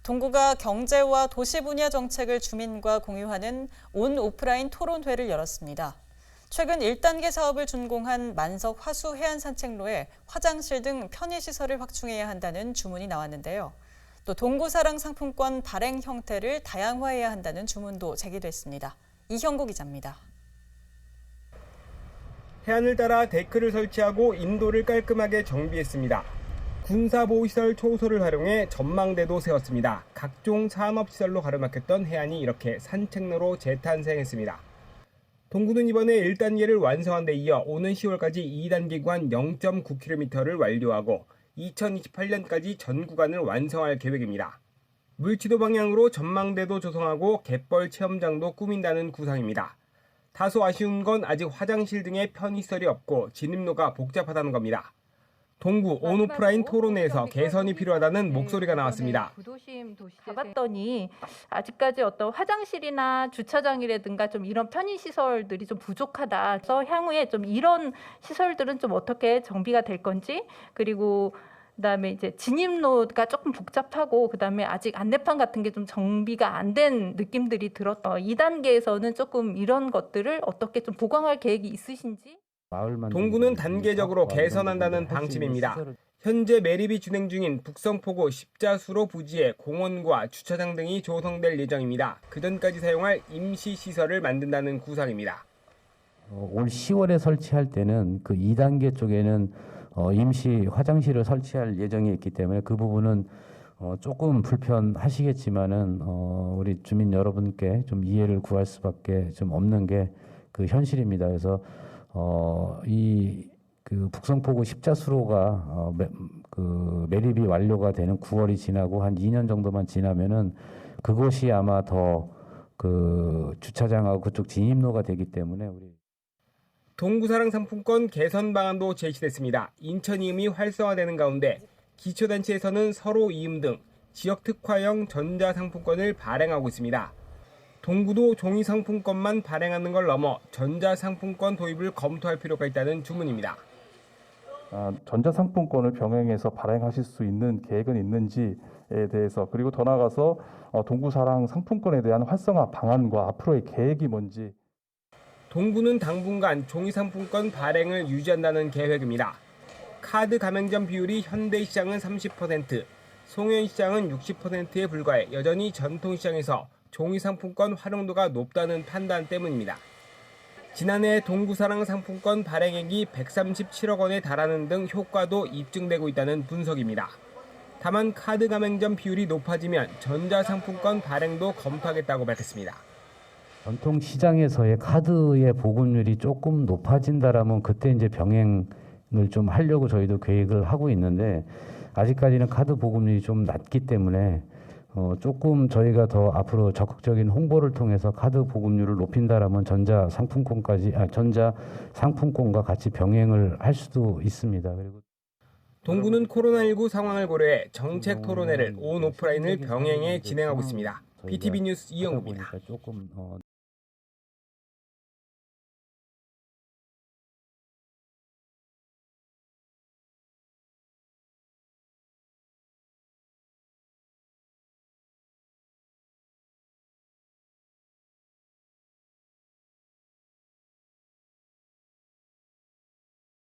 동구가 경제와 도시 분야 정책을 주민과 공유하는 온 오프라인 토론회를 열었습니다. 최근 1단계 사업을 준공한 만석 화수 해안 산책로에 화장실 등 편의시설을 확충해야 한다는 주문이 나왔는데요. 또 동구사랑 상품권 발행 형태를 다양화해야 한다는 주문도 제기됐습니다. 이형구 기자입니다. 해안을 따라 데크를 설치하고 인도를 깔끔하게 정비했습니다. 군사보호시설 초소를 활용해 전망대도 세웠습니다. 각종 산업시설로 가로막혔던 해안이 이렇게 산책로로 재탄생했습니다. 동구는 이번에 1단계를 완성한 데 이어 오는 10월까지 2단계 구간 0.9km를 완료하고 2028년까지 전 구간을 완성할 계획입니다. 물지도 방향으로 전망대도 조성하고 갯벌 체험장도 꾸민다는 구상입니다. 다소 아쉬운 건 아직 화장실 등의 편의시설이 없고 진입로가 복잡하다는 겁니다. 동구 온오프라인 토론회에서 개선이 필요하다는 목소리가 나왔습니다. 가봤더니 아직까지 어떤 화장실이나 주차장이라든가 좀 이런 편의 시설들이 좀 부족하다. 그래서 향후에 좀 이런 시설들은 좀 어떻게 정비가 될 건지, 그리고 그다음에 이제 진입로가 조금 복잡하고 그다음에 아직 안내판 같은 게 좀 정비가 안 된 느낌들이 들었던 2단계에서는 조금 이런 것들을 어떻게 좀 보강할 계획이 있으신지. 동구는 단계적으로 개선한다는 방침입니다. 현재 매립이 진행 중인 북성포구 십자수로 부지에 공원과 주차장 등이 조성될 예정입니다. 그전까지 사용할 임시시설을 만든다는 구상입니다. 올 10월에 설치할 때는 그 2단계 쪽에는 임시 화장실을 설치할 예정이 있기 때문에 그 부분은 조금 불편하시겠지만은 우리 주민 여러분께 좀 이해를 구할 수밖에 좀 없는 게 그 현실입니다. 그래서 이 그 북성포구 십자수로가 그 매립이 완료가 되는 9월이 지나고 한 2년 정도만 지나면은 그곳이 아마 더 그 주차장하고 그쪽 진입로가 되기 때문에 우리 동구사랑 상품권 개선 방안도 제시됐습니다. 인천 이음이 활성화되는 가운데 기초단체에서는 서로 이음 등 지역 특화형 전자상품권을 발행하고 있습니다. 동구도 종이상품권만 발행하는 걸 넘어 전자상품권 도입을 검토할 필요가 있다는 주문입니다. 전자상품권을 병행해서 발행하실 수 있는 계획은 있는지에 대해서, 그리고 더 나아가서 동구사랑 상품권에 대한 활성화 방안과 앞으로의 계획이 뭔지. 동구는 당분간 종이상품권 발행을 유지한다는 계획입니다. 카드 가맹점 비율이 현대시장은 30%, 송현시장은 60%에 불과해 여전히 전통시장에서 종이상품권 활용도가 높다는 판단 때문입니다. 지난해 동구사랑 상품권 발행액이 137억 원에 달하는 등 효과도 입증되고 있다는 분석입니다. 다만 카드 가맹점 비율이 높아지면 전자상품권 발행도 검토하겠다고 밝혔습니다. 전통 시장에서의 카드의 보급률이 조금 높아진다라면 그때 이제 병행을 좀 하려고 저희도 계획을 하고 있는데 아직까지는 카드 보급률이 좀 낮기 때문에 조금 저희가 더 앞으로 적극적인 홍보를 통해서 카드 보급률을 높인다라면 전자 상품권과 같이 병행을 할 수도 있습니다. 그리고 동구는 코로나19 상황을 고려해 정책 토론회를 온 오프라인을 병행해 진행하고 있습니다. BTV 뉴스 이영구입니다. 조금